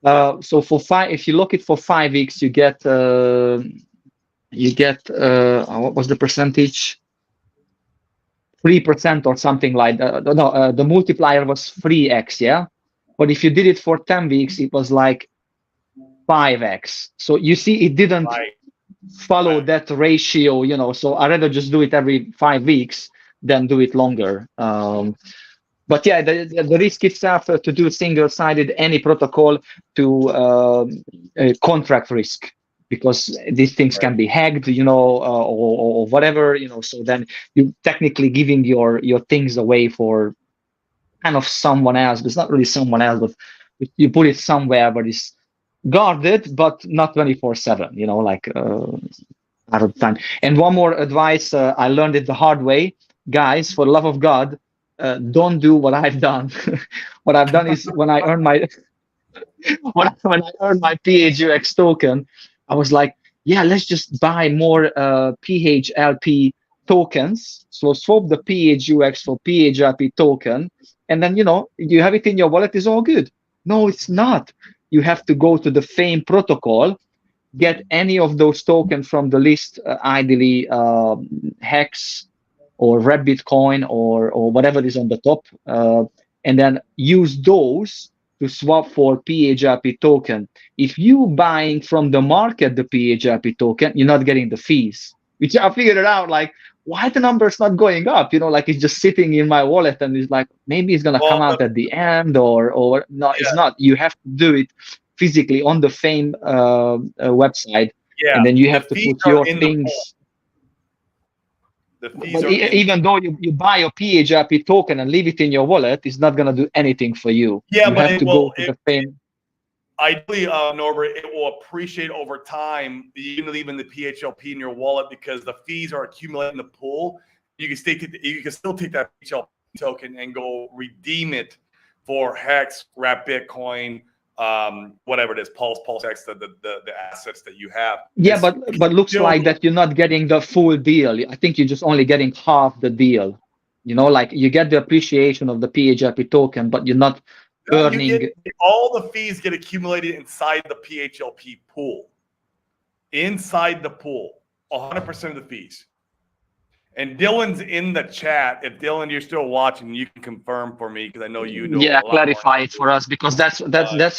So if you look it for 5 weeks, you get what was the percentage? 3% or something like that. No, the multiplier was 3x, yeah. But if you did it for 10 weeks, it was like 5x. So you see, it didn't Right. follow Right. that ratio, you know. So I rather just do it every 5 weeks than do it longer. But yeah, the risk itself to do single-sided any protocol to contract risk, because these things can be hacked, you know, or whatever, you know. So then you technically giving your things away for kind of someone else. It's not really someone else, but you put it somewhere where it's guarded, but not 24/7. You know, like out of time. And one more advice, I learned it the hard way, guys. For the love of God, don't do what I've done. What I've done is when I earn my when I earned my PHUX token, I was like, yeah, let's just buy more PHLP tokens. So swap the PHUX for PHLP token, and then you know you have it in your wallet. Is all good. No, it's not. You have to go to the FAME protocol, get any of those tokens from the list, ideally Hex or Bitcoin or whatever is on the top, and then use those to swap for PHRP token. If you buying from the market the PHRP token, you're not getting the fees. Which I figured it out, like, why the number is not going up? You know, like it's just sitting in my wallet and it's like, maybe it's gonna come out at the end or no, it's not. You have to do it physically on the FAME website, and then you have to put your things. The fees But are even though you buy your PHRP token and leave it in your wallet, it's not going to do anything for you. Yeah, you but have to go to the FAME. Ideally, Norbert, it will appreciate over time, even leaving the PHLP in your wallet, because the fees are accumulating in the pool. You can still take that PHLP token and go redeem it for Hex, Wrap Bitcoin, whatever it is, Pulse X, the assets that you have. Yeah, but looks like that you're not getting the full deal. I think you're just only getting half the deal. You know, like you get the appreciation of the PHLP token, but you're not earning. All the fees get accumulated inside the PHLP pool. Inside the pool, 100% of the fees. And Dylan's in the chat. If Dylan, you're still watching, you can confirm for me, because I know you know. Yeah, clarify it for us, because that's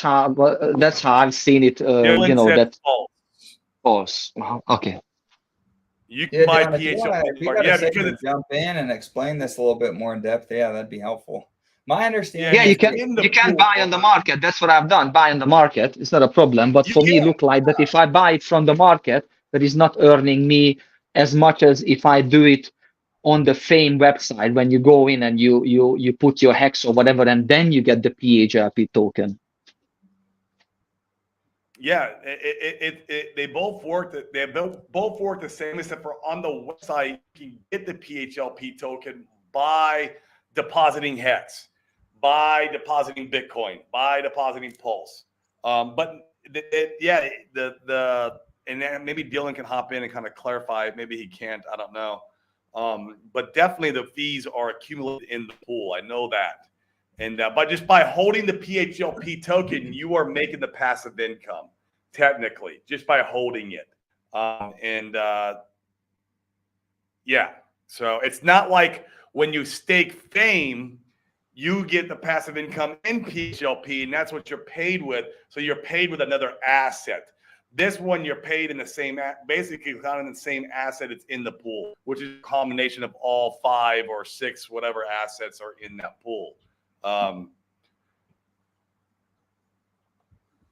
how I've seen it. Dylan, you know, that false. Okay. You can buy PHLP. If you gotta jump in and explain this a little bit more in depth, yeah, that'd be helpful. My understanding. Yeah, you can buy on the market. That's what I've done. Buy on the market. It's not a problem. But for me, it look like that if I buy it from the market, that is not earning me as much as if I do it on the FAME website, when you go in and you put your Hex or whatever, and then you get the PHRP token. Yeah, they both work. They both work the same, except for on the website you can get the PHLP token by depositing Hex, by depositing Bitcoin, by depositing Pulse. But and then maybe Dylan can hop in and kind of clarify. Maybe he can't. I don't know. But definitely the fees are accumulated in the pool. I know that. And but just by holding the PHLP token, you are making the passive income, technically, just by holding it. Yeah, so it's not like when you stake FAME, you get the passive income in PHLP, and that's what you're paid with. So you're paid with another asset. This one, you're paid in the same, basically kind of the same asset. It's in the pool, which is a combination of all 5 or 6, whatever assets are in that pool. I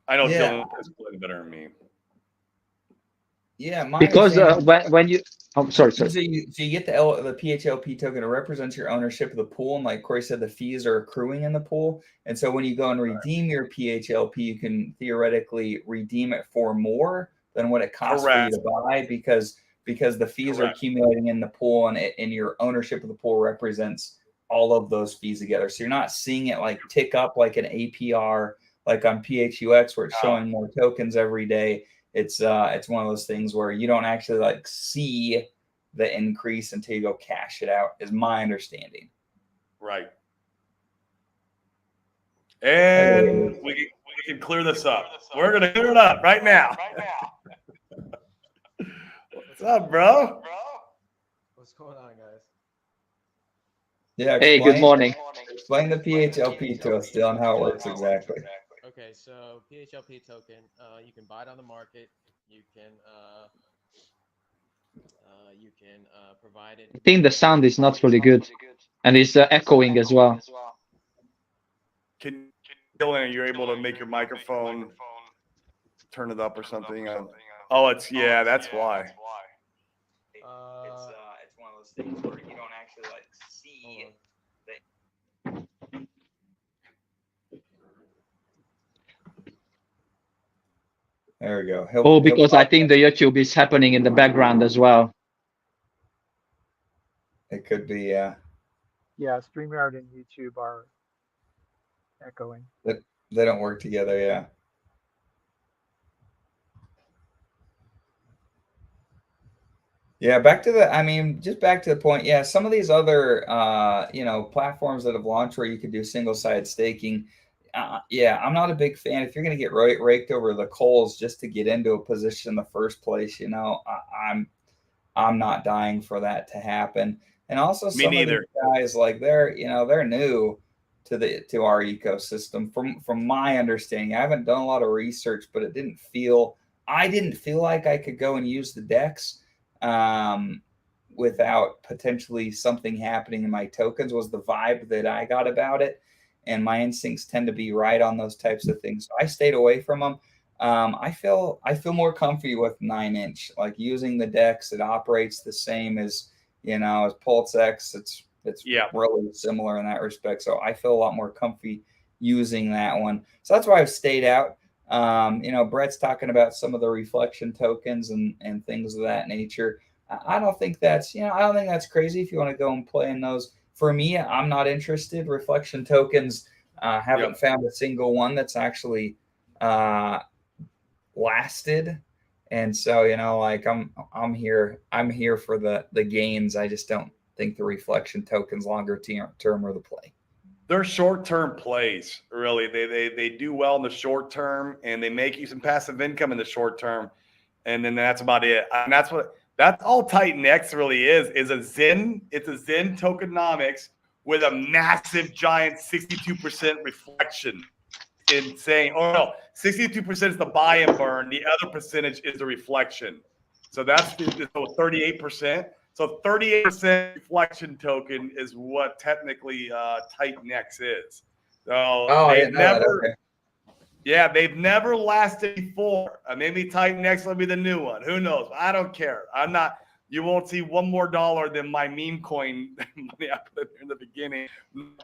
know Dylan is playing better than me. Yeah, because when you, sorry. So you get the PHLP token, it represents your ownership of the pool, and like Corey said, the fees are accruing in the pool. And so when you go and redeem your PHLP, you can theoretically redeem it for more than what it costs for you to buy, because the fees are accumulating in the pool, and your ownership of the pool represents all of those fees together. So you're not seeing it like tick up like an APR, like on PHUX, where it's showing more tokens every day. It's one of those things where you don't actually like see the increase until you go cash it out, is my understanding. Right. And we can clear this up. We're going to clear it up right now. What's up, bro? What's going on, guys? Yeah, Hey, good morning. explain the PHLP to us, Dylan, how it works exactly. Okay, so PHLP token, you can buy it on the market. You can provide it. I think the sound is not really good, and it's echoing as well. Can Dylan, are you able to make your microphone turn it up or something? Oh, it's that's why. It's one of those things where you don't actually like see. There we go. Oh, because I think the YouTube is happening in the background as well. It could be, yeah. Yeah, StreamYard and YouTube are echoing. They don't work together, yeah. Yeah, just back to the point. Yeah, some of these other, platforms that have launched where you could do single-sided staking. Yeah, I'm not a big fan. If you're going to get raked over the coals just to get into a position in the first place, I'm not dying for that to happen. And also, some of these guys, like they're new to our ecosystem. From my understanding, I haven't done a lot of research, but I didn't feel like I could go and use the DEX without potentially something happening in my tokens. Was the vibe that I got about it, and my instincts tend to be right on those types of things. So I stayed away from them. I feel more comfy with 9inch, like using the DEX. It operates the same as PulseX. It's really similar in that respect. So I feel a lot more comfy using that one. So that's why I've stayed out. Brett's talking about some of the reflection tokens and things of that nature. I don't think that's crazy if you want to go and play in those. For me, I'm not interested. Reflection tokens, haven't found a single one that's actually lasted. And so, I'm here for the gains. I just don't think the reflection tokens longer term are the play. They're short-term plays, really. They do well in the short term, and they make you some passive income in the short term, and then that's about it. And that's all Titan X really is a Zen. It's a Zen tokenomics with a massive, giant 62% reflection. Insane. Oh no, 62% is the buy and burn. The other percentage is the reflection. So that's 38%. So 38% reflection token is what technically Titan X is. So they've never lasted before. Maybe Titan X will be the new one. Who knows? I don't care. You won't see one more dollar than my meme coin money I put in the beginning.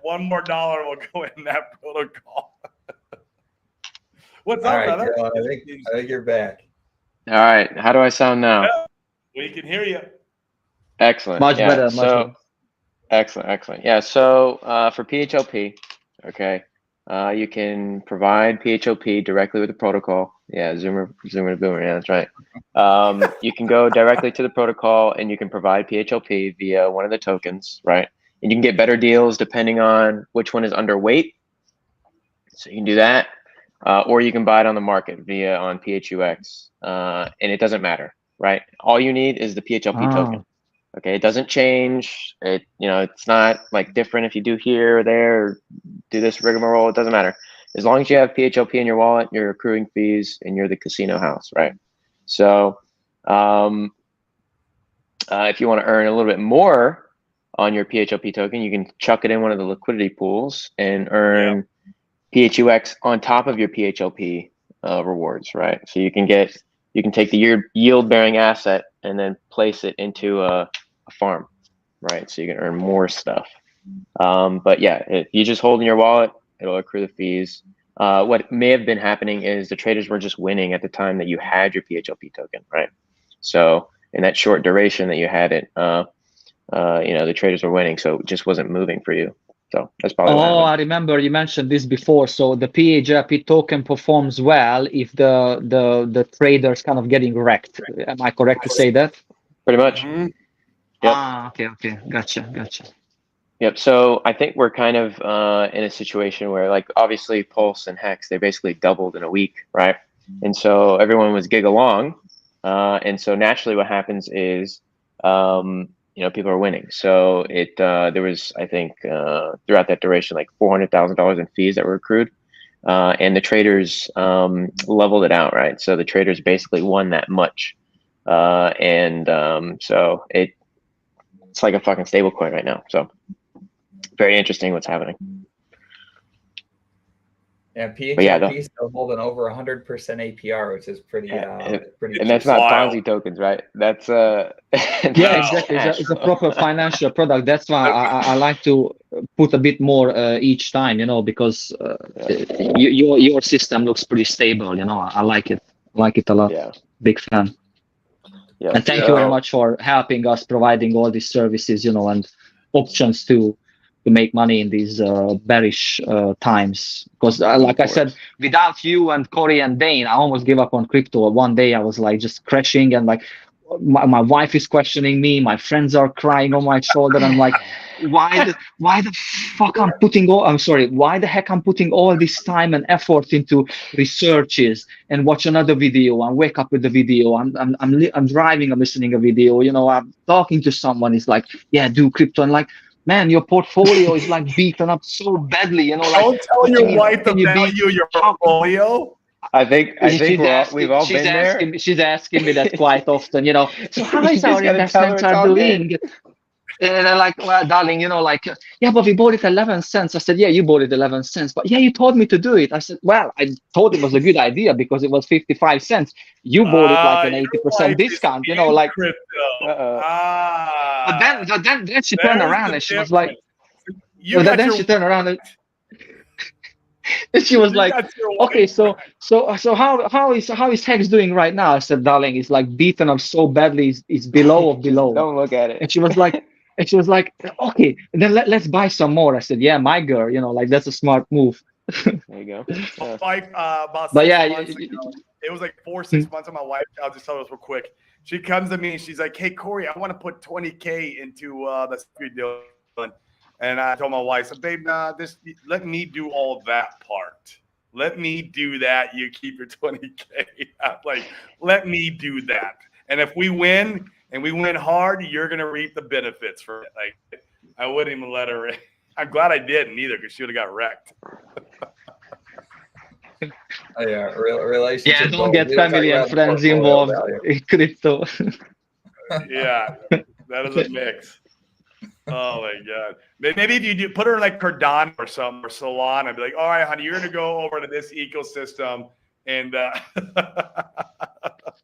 One more dollar will go in that protocol. What's up, brother? I think you're back. All right. How do I sound now? Yeah, we can hear you. Excellent. Much better. Excellent. Yeah. So for PHLP, okay, you can provide PHLP directly with the protocol. Yeah, Zoomer Boomer. Yeah, that's right. You can go directly to the protocol and you can provide PHLP via one of the tokens, right? And you can get better deals depending on which one is underweight. So you can do that. Or you can buy it on the market on PHUX, and it doesn't matter, right? All you need is the PHLP token. Okay, it doesn't change. It's not like different if you do here or there, or do this rigmarole. It doesn't matter. As long as you have PHLP in your wallet, you're accruing fees, and you're the casino house, right? So, if you want to earn a little bit more on your PHLP token, you can chuck it in one of the liquidity pools and earn PHUX on top of your PHLP rewards, right? So you can take the yield bearing asset and then place it into a farm, right? So you can earn more stuff. But yeah, if you just hold in your wallet, it'll accrue the fees. What may have been happening is the traders were just winning at the time that you had your PHLP token, right? So in that short duration that you had it, the traders were winning, so it just wasn't moving for you. So that's probably what happened. I remember you mentioned this before. So the PHLP token performs well if the trader's kind of getting wrecked. Am I correct to say that? Pretty much. Mm-hmm. Yep. Okay. Gotcha. Yep. So I think we're kind of in a situation where, like, obviously Pulse and Hex, they basically doubled in a week, right? And so everyone was gig along. And so naturally what happens is, people are winning. So there was, I think, throughout that duration, like $400,000 in fees that were accrued, and the traders leveled it out, right? So the traders basically won that much, so it's like a fucking stable coin right now. So very interesting what's happening. Yeah, PHLP But yeah, is still holding over 100% APR, which is pretty. Pretty. And that's not wild. Ponzi tokens, right? That's Yeah, exactly. It's a proper financial product. That's why I like to put a bit more each time, because your system looks pretty stable. I like it. I like it a lot. Yeah. Big fan. Yeah. And thank you very much for helping us, providing all these services, and options to make money in these bearish times. Because like I said, without you and Corey and Dane, I almost gave up on crypto. One day I was like just crashing, and like my wife is questioning me, my friends are crying on my shoulder. I'm like, why the heck I'm putting all this time and effort into researches and watch another video and wake up with the video. I'm driving, I'm listening a video, I'm talking to someone, it's like, yeah, do crypto. And like, man, your portfolio is like beaten up so badly, like, don't tell your wife the value of your portfolio. I think we've all been there. She's asking me that quite often, so how is our gotta tell her investments it's are all doing? And I'm like, well, darling, yeah, but we bought it 11 cents. I said, yeah, you bought it 11 cents. But yeah, you told me to do it. I said, well, I thought it was a good idea because it was 55 cents. You bought it like an 80% discount, like. Crypto. But then she turned around and she was like, she turned around and she was like, okay, so how is Hex doing right now? I said, darling, it's like beaten up so badly, it's below of below. Don't look at it. And she was like, okay, then let's buy some more. I said, yeah, my girl, like that's a smart move. There you go. About but 6 yeah, months ago, it was like 6 months of my wife. I'll just tell this real quick. She comes to me and she's like, hey, Corey, I want to put 20K into the street deal. And I told my wife, so babe, let me do all that part. Let me do that. You keep your 20K. I'm like, let me do that. And if we win and we win hard, you're going to reap the benefits for it. Like, I wouldn't even let her. I'm glad I didn't either because she would have got wrecked. Yeah, relationship. Yeah, don't get family and friends involved in crypto. Yeah, that is a mix. Oh my God. Maybe if you do put her in like Cardano or something or Solana, be like, all right, honey, you're gonna go over to this ecosystem and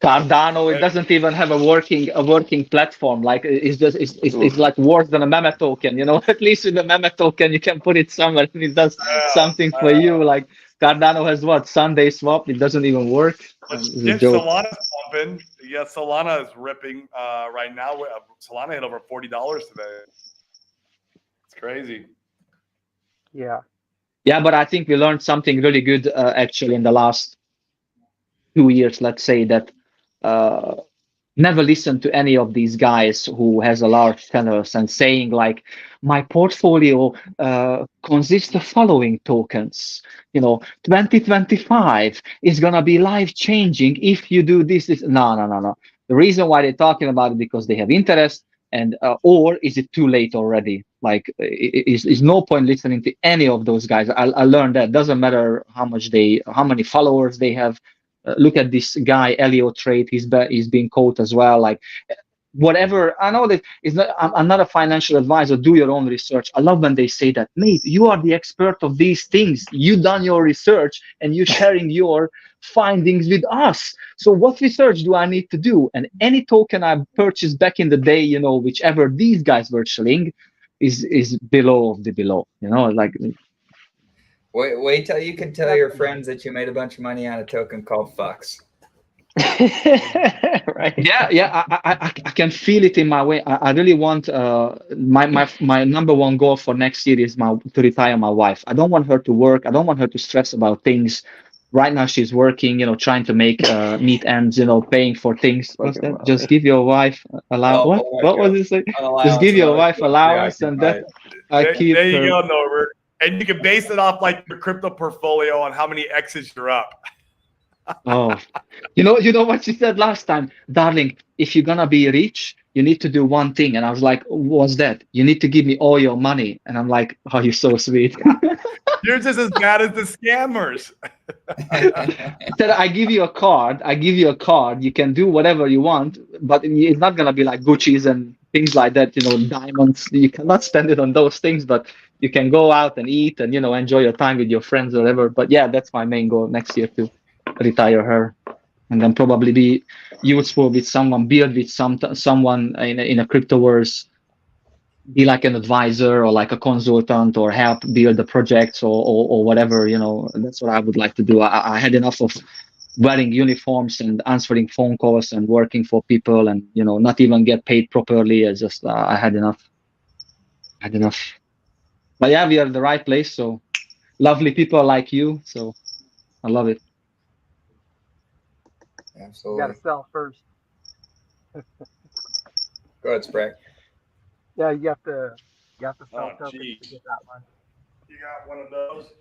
Cardano, it doesn't even have a working platform. Like it's like worse than a meme token, At least with the meme token you can put it somewhere and it does something for you. Like Cardano has what? Sunday swap, it doesn't even work. Solana's pumping. Yeah, Solana is ripping right now. Solana hit over $40 today. Crazy. Yeah, but I think we learned something really good actually in the last 2 years. Let's say that never listen to any of these guys who has a large tenors and saying like, my portfolio consists of following tokens. 2025 is gonna be life changing if you do this. No. The reason why they're talking about it because they have interest. And or is it too late already? Like, is no point listening to any of those guys. I learned that doesn't matter how many followers they have. Look at this guy Elliot Trade. He's being quoted as well. Like, whatever. I know that I'm not a financial advisor. Do your own research. I love when they say that, mate, you are the expert of these things. You done your research and you sharing your findings with us. So what research do I need to do? And any token I purchased back in the day, whichever these guys were selling, is below of the below. Like. Wait till you can tell your friends that you made a bunch of money on a token called Fux. Right. Yeah. I can feel it in my way. I really want my number one goal for next year is to retire my wife. I don't want her to work. I don't want her to stress about things. Right now she's working, trying to make meet ends, paying for things. What's that? Just give your wife allowance. What was it say? Just give your wife allowance, and that I keep. There you go, Norbert. And you can base it off like your crypto portfolio on how many X's you're up. Oh, you know what she said last time, darling. If you're gonna be rich, you need to do one thing. And I was like, what's that? You need to give me all your money. And I'm like, oh, you're so sweet. You're just as bad as the scammers. Said, I give you a card. You can do whatever you want, but it's not gonna be like Gucci's and things like that. Diamonds. You cannot spend it on those things, but you can go out and eat and enjoy your time with your friends or whatever. But yeah, that's my main goal next year, to retire her, and then probably be useful with someone, build with someone in a cryptoverse. Be like an advisor or like a consultant, or help build the projects or whatever, that's what I would like to do. I had enough of wearing uniforms and answering phone calls and working for people and, not even get paid properly. I had enough. But yeah, we are in the right place. So lovely people like you. So I love it. You got Absolutely. to sell first. Go ahead, Sprague. Yeah, you have to sell Oh, tokens geez. to get that one. You got one of those?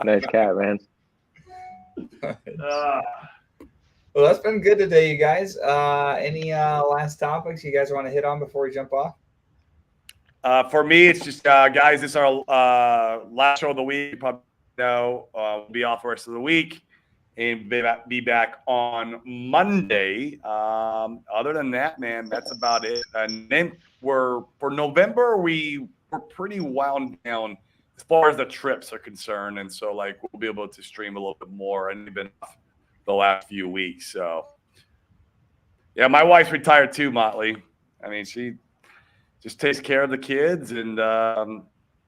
Nice cat, man. Well, that's been good today, you guys. Any last topics you guys want to hit on before we jump off? For me, it's just, guys, this is our last show of the week. You probably know we'll be off the rest of the week and be back on Monday. Other than that, man, that's about it. And then for November, we're pretty wound down as far as the trips are concerned. And so, like, we'll be able to stream a little bit more. And been off the last few weeks. So, yeah, my wife's retired too, Motley. I mean, she just takes care of the kids, and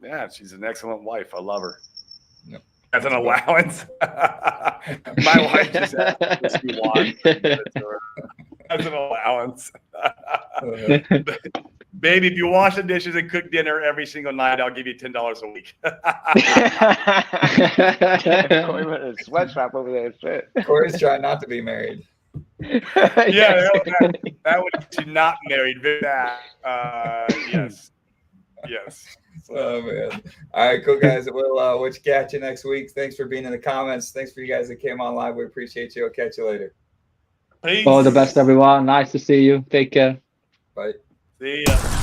yeah, she's an excellent wife. I love her. Yep. As an allowance, my wife just has what she wants. As an allowance, baby. If you wash the dishes and cook dinner every single night, I'll give you $10 a week. Corey went in a sweatshop over there. Shit. Corey's trying not to be married. Yeah, that would get you not married. Yes. Oh man! All right, cool guys. We'll catch you next week. Thanks for being in the comments. Thanks for you guys that came on live. We appreciate you. I'll catch you later. Peace. All the best, everyone. Nice to see you. Take care. Bye. See ya.